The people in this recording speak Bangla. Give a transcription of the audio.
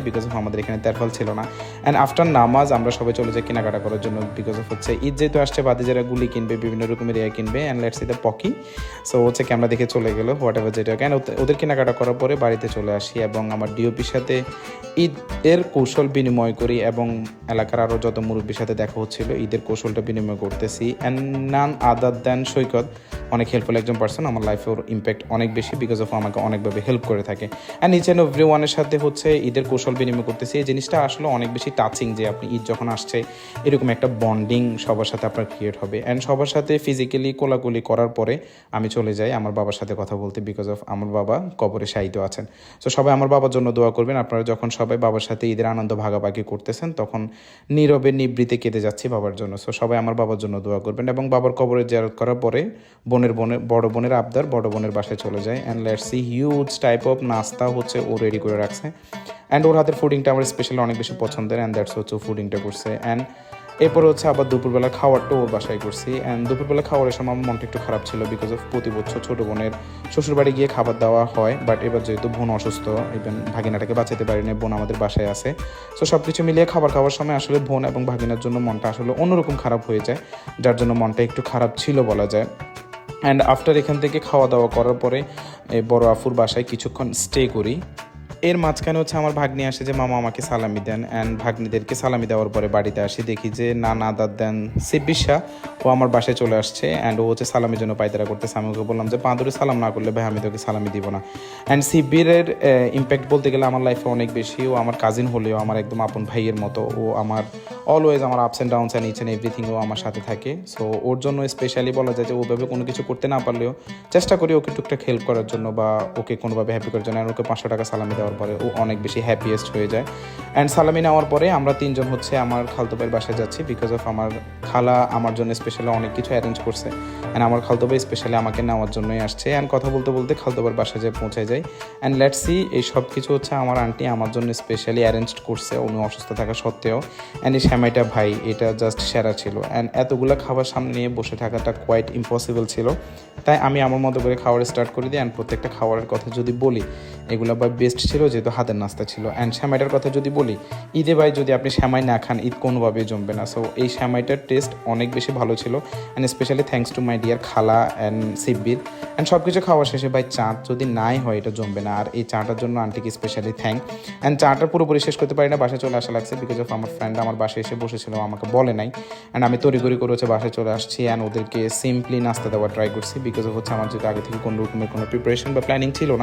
বিকজ অফ আমাদের এখানে তেরফল ছিল না। অ্যান্ড আফটার নামাজ আমরা সবাই চলে যাই কেনাকাটা করার জন্য, বিকজ অফ হচ্ছে ঈদ যেহেতু আসছে, বাদে যারা গুলি কিনবে, বিভিন্ন রকমের কিনবে, অ্যান্ড লেটস সি দ্য পকি। সো হচ্ছে ক্যামেরা দেখে চলে গেলো, হোয়াট এভার যেটা, কেন ওদের কেনাকাটা করার পরে বাড়িতে চলে আসি এবং আমার ডিওপির সাথে ঈদের কৌশল বিনিময় করি এবং এলাকার আরও যত মুরব্বীর সাথে দেখা হচ্ছিল ঈদের কৌশলটা বিনিময় করতেছি। অ্যান্ড নান আদার দ্যান সৈকত, অনেক হেল্পফুল একজন পার্সন, আমার লাইফে ওর ইম্প্যাক্ট অনেক বেশি, বিকজ অফ আমাকে অনেকভাবে হেল্প করে থাকে। অ্যান্ড ইচ অ্যান্ড এভরি ওয়ানের সাথে হচ্ছে ঈদের কৌশল বিনিময় করতেছি। এই জিনিসটা আসলে অনেক বেশি টাচিং যে আপনি ঈদ যখন আসছে এরকম একটা বন্ডিং সবার সাথে আপনার ক্রিয়েট হবে। অ্যান্ড সবার সাথে ফিজিক্যালি কোলাকুলি করার পরে আমি চলে যাই আমার বাবার সাথে কথা বলতে, বিকজ অফ আমার বাবা কবরে শায়িত আছেন। সো সবাই আমার বাবার জন্য দোয়া করবেন। আপনারা যখন সবাই বাবার সাথে ঈদের আনন্দ ভাগাভাগি করতেছেন তখন নীরবে নিবৃতে কেঁদে যাচ্ছি বাবার জন্য। সো সবাই আমার বাবার জন্য দোয়া করবেন এবং বাবার কবরে জিয়ারত করার পরে বড় বোনের আবদার, বড় বোনের বাসায় চলে যায়। And let's see huge type of নাস্তা হচ্ছে ও রেডি করে রাখছে। অ্যান্ড ওর হাতের ফুডিংটা আমার স্পেশালি অনেক বেশি পছন্দের, অ্যান্ড দ্যাটস হচ্ছে ফুডিংটা করছে। অ্যান্ড এরপরে হচ্ছে আবার দুপুরবেলা খাওয়ারটা ওর বাসায় করছি। অ্যান্ড দুপুরবেলা খাওয়ারের সময় আমার মনটা একটু খারাপ ছিল, বিকজ অফ প্রতি বছর ছোটো বোনের শ্বশুরবাড়ি গিয়ে খাবার দেওয়া হয়, বাট এবার যেহেতু বোন অসুস্থ, ইভেন ভাগিনাটাকে বাঁচাতে পারিনি, বোন আমাদের বাসায় আছে। সো সব কিছু মিলিয়ে খাবার খাওয়ার সময় আসলে বোন এবং ভাগিনার জন্য মনটা আসলে অন্যরকম খারাপ হয়ে যায়, যার জন্য মনটা একটু খারাপ ছিল বলা যায়। অ্যান্ড আফটার এখান থেকে খাওয়া দাওয়া করার পরে বড় আফুর বাসায় কিছুক্ষণ স্টে করি। এর মাঝখানে হচ্ছে আমার ভাগ্নি আসে যে মামা আমাকে সালামি দেন। অ্যান্ড ভাগ্নিদেরকে সালামি দেওয়ার পরে বাড়িতে আসি, দেখি যে নানা আদার দেন সিব্বিশা ও আমার বাসায় চলে আসছে। অ্যান্ড ও হচ্ছে সালামির জন্য পায়তারা করতেছে। আমি ওকে বললাম যে পাঁদুরে সালাম না করলে ভাই আমি তোকে সালামি দিব না। অ্যান্ড সিব্বিরের ইম্প্যাক্ট বলতে গেলে আমার লাইফে অনেক বেশি। ও আমার কাজিন হলেও আমার একদম আপন ভাইয়ের মতো। ও আমার অলওয়েজ আমার ups and downs and each and everything ও আমার সাথে থাকে। সো ওর জন্য স্পেশালি বলা যায় যে ওভাবে কোনো কিছু করতে না পারলেও চেষ্টা করি ওকে টুকটাক হেল্প করার জন্য বা ওকে কোনোভাবে হ্যাপি করার জন্য। আর ওকে 500 টাকা সালামি দেওয়ার পরে ও অনেক বেশি হ্যাপিয়েস্ট হয়ে যায়। অ্যান্ড সালামি নেওয়ার পরে আমরা তিনজন হচ্ছে আমার খালতো ভাইয়ের বাসায় যাচ্ছি, বিকজ অফ আমার খালা আমার জন্য স্পেশালি অনেক কিছু অ্যারেঞ্জ করছে। অ্যান্ড আমার খালতো ভাই স্পেশালি আমাকে নেওয়ার জন্যই আসছে। অ্যান্ড কথা বলতে বলতে খালতো ভাইয়ের বাসায় যেয়ে পৌঁছে যায়। অ্যান্ড লেটস সি এই সব কিছু হচ্ছে আমার আন্টি আমার জন্য স্পেশালি অ্যারেঞ্জ করছে উনি অসুস্থ থাকা সত্ত্বেও। অ্যান্ড এই শ্যামাইটা ভাই এটা জাস্ট সেরা ছিল। অ্যান্ড এতগুলো খাবার সামনে নিয়ে বসে থাকাটা কোয়াইট ইম্পসিবল ছিল, তাই আমি আমার মতো করে খাবার স্টার্ট করে দিই। অ্যান্ড প্রত্যেকটা খাবারের কথা যদি বলি এগুলো বা বেস্ট ছিল যেহেতু হাতের নাস্তা ছিল। অ্যান্ড শ্যামাইটার কথা যদি বলি, ঈদে ভাই যদি আপনি শ্যামাই না খান ঈদ কোনোভাবেই জমবে না। সো এই শ্যামাইটার টেস্ট অনেক বেশি ভালো ছিল। And specially thanks to my dear খালা অ্যান্ড সিব্বির। অ্যান্ড সব কিছু খাওয়া শেষে ভাই চা যদি নাই হয় এটা জমবে না। আর এই চাটার জন্য আন্টিকে স্পেশালি থ্যাঙ্ক। অ্যান্ড চাটা পুরোপুরি শেষ করতে পারি না, বাসায় চলে আসা লাগছে, বিকজ অফ আমার ফ্রেন্ড আমার বাসায় এসে বসেছিল, আমাকে বলে নাই। অ্যান্ড আমি তড়িঘড়ি করে হচ্ছে বাসায় চলে আসছি। অ্যান্ড ওদেরকে সিম্পলি নাস্তা দেওয়া ট্রাই করছি, বিকজ অফ হচ্ছে আমার যেটা আগে থেকে কোনো রকমের কোনো প্রিপারেশন বা প্ল্যানিং ছিল না।